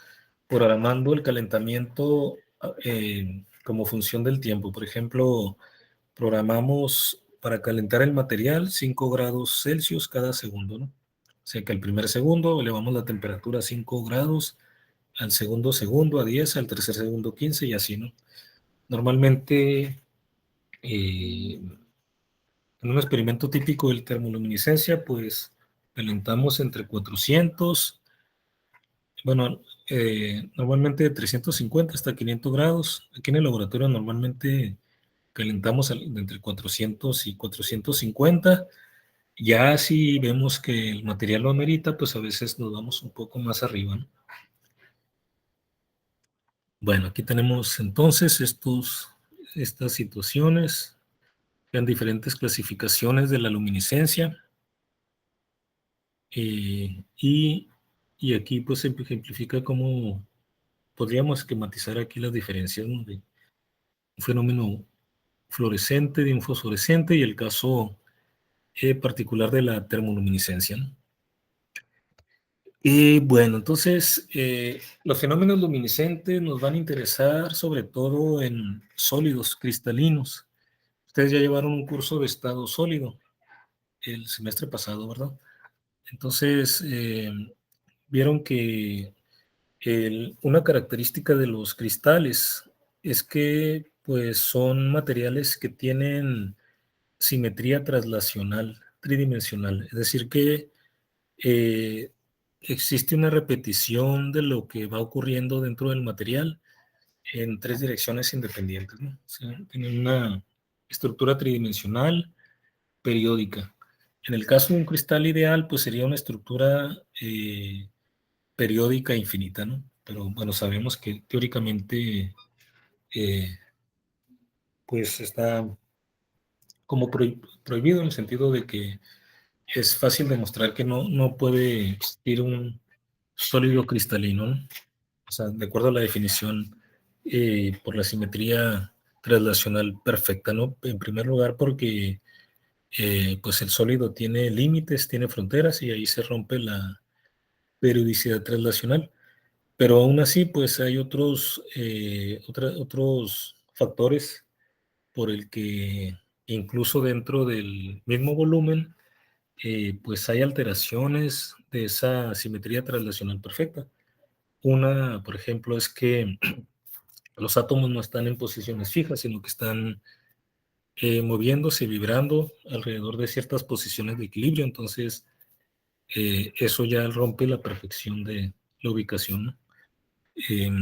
Speaker 1: programando el calentamiento como función del tiempo. Por ejemplo, programamos para calentar el material 5 grados Celsius cada segundo, ¿no? O sea que al primer segundo elevamos la temperatura a 5 grados, al segundo segundo a 10, al tercer segundo 15 y así, ¿no? Normalmente, en un experimento típico de termoluminiscencia, pues calentamos entre 400, bueno, normalmente de 350 hasta 500 grados. Aquí en el laboratorio normalmente calentamos de entre 400 y 450. Ya si vemos que el material lo amerita, pues a veces nos vamos un poco más arriba, ¿no? Bueno, aquí tenemos entonces estas situaciones, en diferentes clasificaciones de la luminiscencia. Y aquí pues se ejemplifica cómo podríamos esquematizar aquí las diferencias, ¿no? De un fenómeno fluorescente, de un fosforescente y el caso particular de la termoluminiscencia, ¿no? Bueno, entonces los fenómenos luminiscentes nos van a interesar sobre todo en sólidos cristalinos. Ustedes ya llevaron un curso de estado sólido el semestre pasado, ¿verdad? Entonces, vieron que una característica de los cristales es que pues, son materiales que tienen simetría translacional, tridimensional. Es decir, que eh, existe una repetición de lo que va ocurriendo dentro del material en 3 direcciones independientes, ¿no? O sea, tienen una estructura tridimensional periódica. En el caso de un cristal ideal, pues sería una estructura periódica infinita, ¿no? Pero bueno, sabemos que teóricamente eh, pues está como prohibido en el sentido de que es fácil demostrar que no puede existir un sólido cristalino, ¿no? O sea, de acuerdo a la definición por la simetría translacional perfecta, ¿no? En primer lugar porque pues el sólido tiene límites, tiene fronteras y ahí se rompe la periodicidad translacional. Pero aún así, pues hay otros factores por el que incluso dentro del mismo volumen pues hay alteraciones de esa simetría translacional perfecta. Una, por ejemplo, es que los átomos no están en posiciones fijas, sino que están moviéndose, vibrando alrededor de ciertas posiciones de equilibrio. Entonces, eso ya rompe la perfección de la ubicación, ¿no?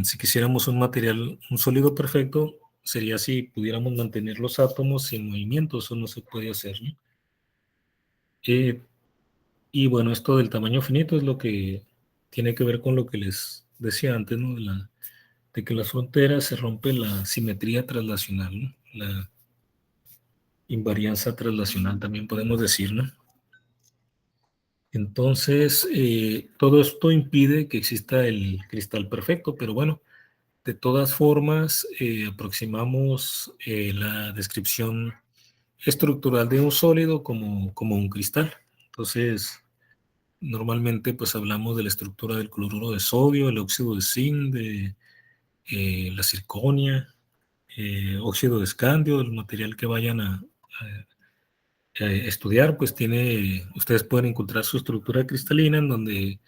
Speaker 1: Si quisiéramos un material, un sólido perfecto, sería si pudiéramos mantener los átomos en movimiento. Eso no se puede hacer, ¿no? Y bueno, esto del tamaño finito es lo que tiene que ver con lo que les decía antes, ¿no? De que las fronteras se rompe la simetría translacional, ¿no? La invarianza translacional también podemos decir, ¿no? Entonces, todo esto impide que exista el cristal perfecto, pero bueno, de todas formas, aproximamos la descripción estructural de un sólido como un cristal. Entonces, normalmente pues hablamos de la estructura del cloruro de sodio, el óxido de zinc, de la circonia, óxido de escandio, el material que vayan a estudiar, pues ustedes pueden encontrar su estructura cristalina en donde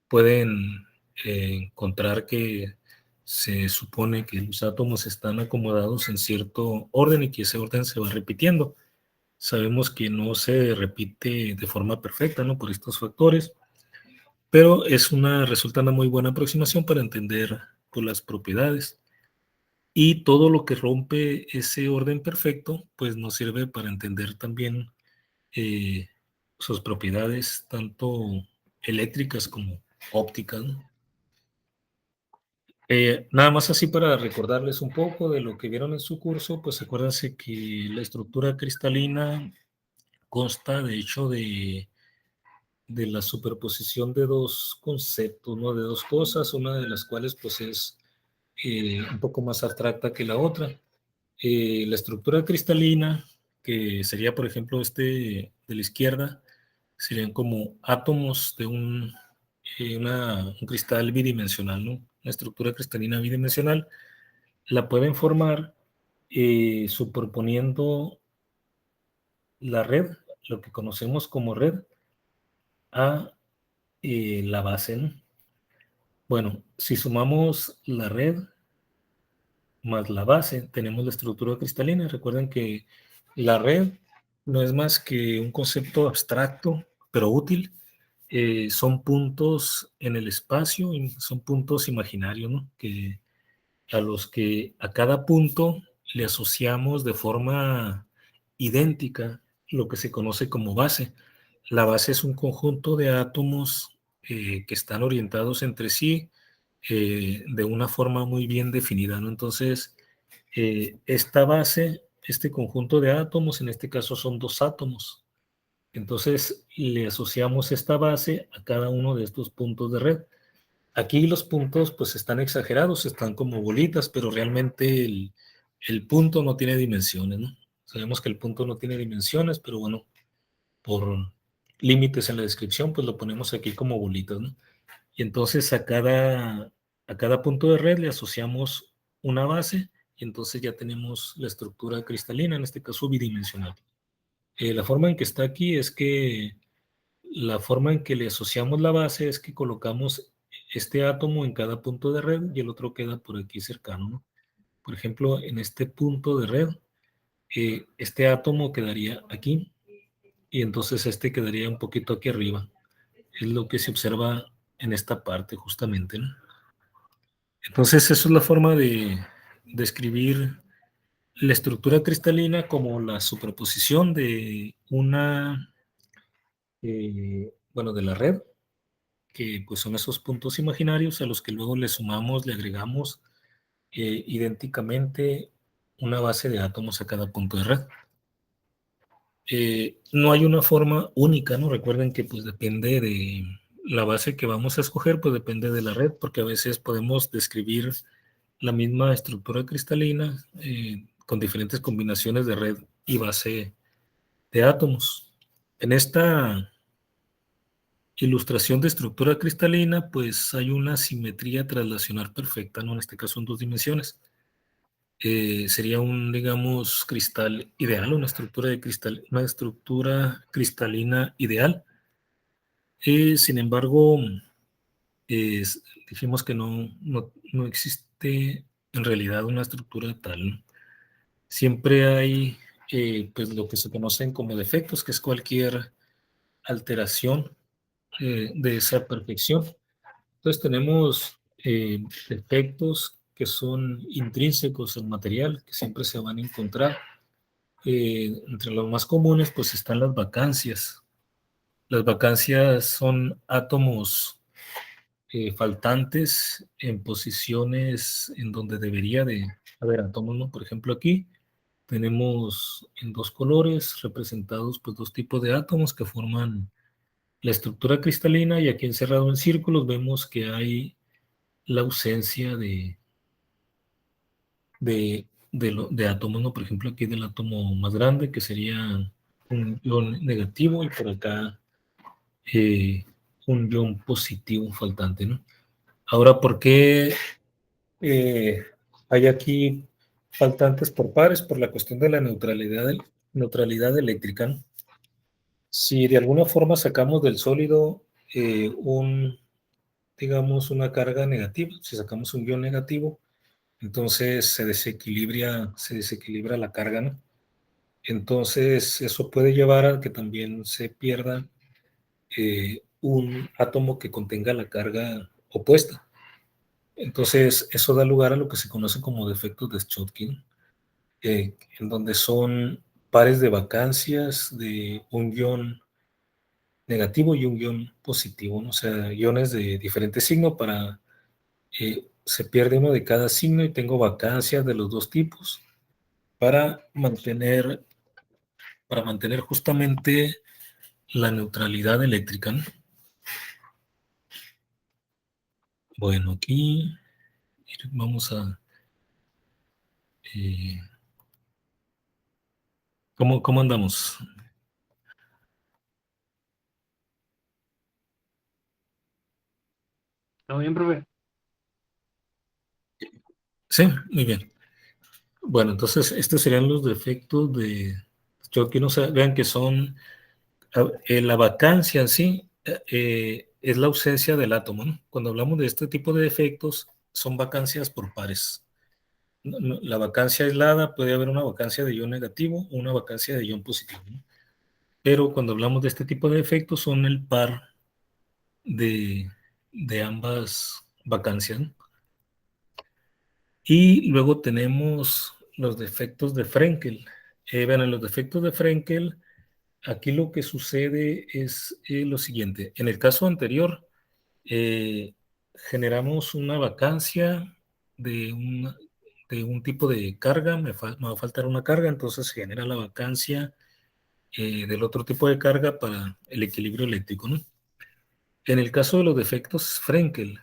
Speaker 1: pueden encontrar que se supone que los átomos están acomodados en cierto orden y que ese orden se va repitiendo. Sabemos que no se repite de forma perfecta, ¿no? Por estos factores, pero resulta una muy buena aproximación para entender pues, las propiedades. Y todo lo que rompe ese orden perfecto, pues nos sirve para entender también eh, sus propiedades, tanto eléctricas como ópticas, ¿no? Nada más así para recordarles un poco de lo que vieron en su curso, pues acuérdense que la estructura cristalina consta de hecho de la superposición de dos conceptos, ¿no? De dos cosas, una de las cuales pues es un poco más abstracta que la otra. La estructura cristalina, que sería por ejemplo de la izquierda, serían como átomos de un cristal bidimensional, ¿no? Una estructura cristalina bidimensional la pueden formar superponiendo la red, lo que conocemos como red, a la base, ¿no? Bueno, si sumamos la red más la base, tenemos la estructura cristalina. Recuerden que la red no es más que un concepto abstracto, pero útil. Son puntos en el espacio, son puntos imaginarios, ¿no? A los que a cada punto le asociamos de forma idéntica lo que se conoce como base. La base es un conjunto de átomos que están orientados entre sí de una forma muy bien definida, ¿no? Entonces, esta base, este conjunto de átomos, en este caso son dos átomos. Entonces, le asociamos esta base a cada uno de estos puntos de red. Aquí los puntos pues están exagerados, están como bolitas, pero realmente el punto no tiene dimensiones, ¿no? Sabemos que el punto no tiene dimensiones, pero bueno, por límites en la descripción, pues lo ponemos aquí como bolitas, ¿no? Y entonces a cada punto de red le asociamos una base y entonces ya tenemos la estructura cristalina, en este caso bidimensional. La forma en que está aquí es que la forma en que le asociamos la base es que colocamos este átomo en cada punto de red y el otro queda por aquí cercano, ¿no? Por ejemplo, en este punto de red, este átomo quedaría aquí y entonces este quedaría un poquito aquí arriba. Es lo que se observa en esta parte justamente, ¿no? Entonces, eso es la forma de describir la estructura cristalina como la superposición de bueno, de la red, que pues son esos puntos imaginarios a los que luego le sumamos, le agregamos idénticamente una base de átomos a cada punto de red. No hay una forma única, ¿no? Recuerden que pues depende de la base que vamos a escoger, pues depende de la red, porque a veces podemos describir la misma estructura cristalina con diferentes combinaciones de red y base de átomos. En esta ilustración de estructura cristalina, pues hay una simetría translacional perfecta, ¿no? En este caso en dos dimensiones. sería un, digamos, cristal ideal, una estructura cristalina ideal. Sin embargo, dijimos que no existe en realidad una estructura tal, ¿no? Siempre hay pues lo que se conocen como defectos, que es cualquier alteración de esa perfección. Entonces tenemos defectos que son intrínsecos al material, que siempre se van a encontrar. Entre los más comunes pues están las vacancias. Las vacancias son átomos faltantes en posiciones en donde debería de haber átomos, ¿no? Por ejemplo, aquí tenemos en dos colores representados pues dos tipos de átomos que forman la estructura cristalina, y aquí encerrado en círculos vemos que hay la ausencia de átomos, ¿no? Por ejemplo, aquí del átomo más grande, que sería un ion negativo, y por acá eh, un ion positivo faltante, ¿no? Ahora, ¿por qué eh, hay aquí faltantes por pares? Por la cuestión de la neutralidad eléctrica, ¿no? Si de alguna forma sacamos del sólido digamos, una carga negativa, si sacamos un ion negativo, entonces se desequilibra la carga, ¿no? Entonces, eso puede llevar a que también se pierda un átomo que contenga la carga opuesta. Entonces, eso da lugar a lo que se conoce como defectos de Schottky, ¿no? En donde son pares de vacancias de un ion negativo y un ion positivo, ¿no? O sea, iones de diferente signo se pierde uno de cada signo, y tengo vacancias de los dos tipos para mantener, para mantener justamente la neutralidad eléctrica, ¿no? Bueno, aquí vamos a... eh, ¿cómo andamos?
Speaker 3: ¿Todo bien, profe?
Speaker 1: Sí, muy bien. Bueno, entonces estos serían los defectos de... Yo quiero vean que son... la vacancia en sí es la ausencia del átomo, ¿no? Cuando hablamos de este tipo de defectos, son vacancias por pares. La vacancia aislada, puede haber una vacancia de ion negativo o una vacancia de ion positivo, ¿no? Pero cuando hablamos de este tipo de defectos, son el par de, de ambas vacancias, ¿no? Y luego tenemos los defectos de Frenkel. Vean, en los defectos de Frenkel, aquí lo que sucede es lo siguiente. En el caso anterior, generamos una vacancia de un tipo de carga, me va a faltar una carga, entonces se genera la vacancia del otro tipo de carga para el equilibrio eléctrico, ¿no? En el caso de los defectos Frenkel,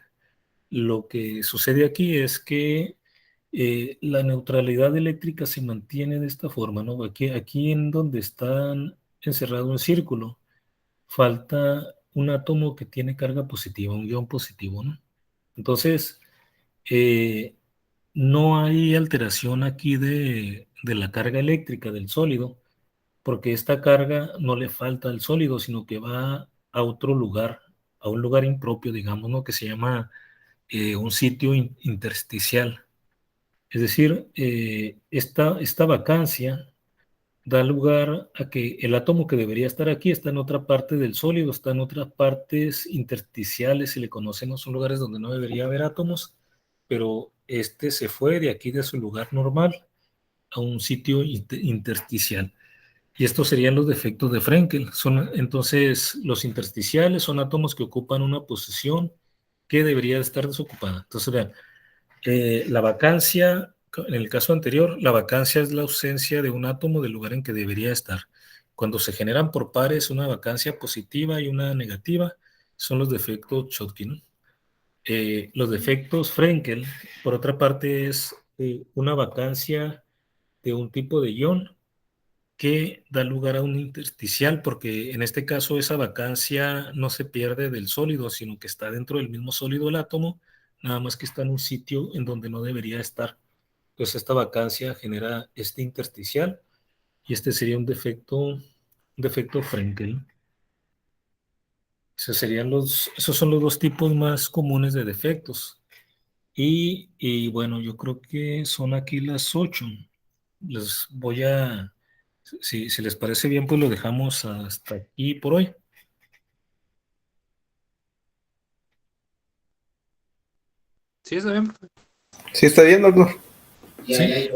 Speaker 1: lo que sucede aquí es que la neutralidad eléctrica se mantiene de esta forma, ¿no? Aquí en donde están encerrado un círculo, falta un átomo que tiene carga positiva, un ion positivo, ¿no? Entonces, eh, no hay alteración aquí de la carga eléctrica del sólido, porque esta carga no le falta al sólido, sino que va a otro lugar, a un lugar impropio, digamos, ¿no? Que se llama un sitio intersticial. Es decir, esta vacancia da lugar a que el átomo que debería estar aquí está en otra parte del sólido, está en otras partes intersticiales, si le conocen, no son lugares donde no debería haber átomos, pero este se fue de aquí, de su lugar normal, a un sitio intersticial. Y estos serían los defectos de Frenkel. Entonces, los intersticiales son átomos que ocupan una posición que debería estar desocupada. Entonces, vean, la vacancia, en el caso anterior, la vacancia es la ausencia de un átomo del lugar en que debería estar. Cuando se generan por pares una vacancia positiva y una negativa, son los defectos Schottky, ¿no? Los defectos Frenkel, por otra parte, es una vacancia de un tipo de ion que da lugar a un intersticial, porque en este caso esa vacancia no se pierde del sólido, sino que está dentro del mismo sólido el átomo, nada más que está en un sitio en donde no debería estar. pues esta vacancia genera este intersticial y este sería un defecto Frenkel. Esos son los dos tipos más comunes de defectos. Y bueno, yo creo que son aquí las 8. Les voy a, si les parece bien, pues lo dejamos hasta aquí por hoy.
Speaker 3: Sí, está bien.
Speaker 2: Sí, está bien, doctor.
Speaker 1: Sí.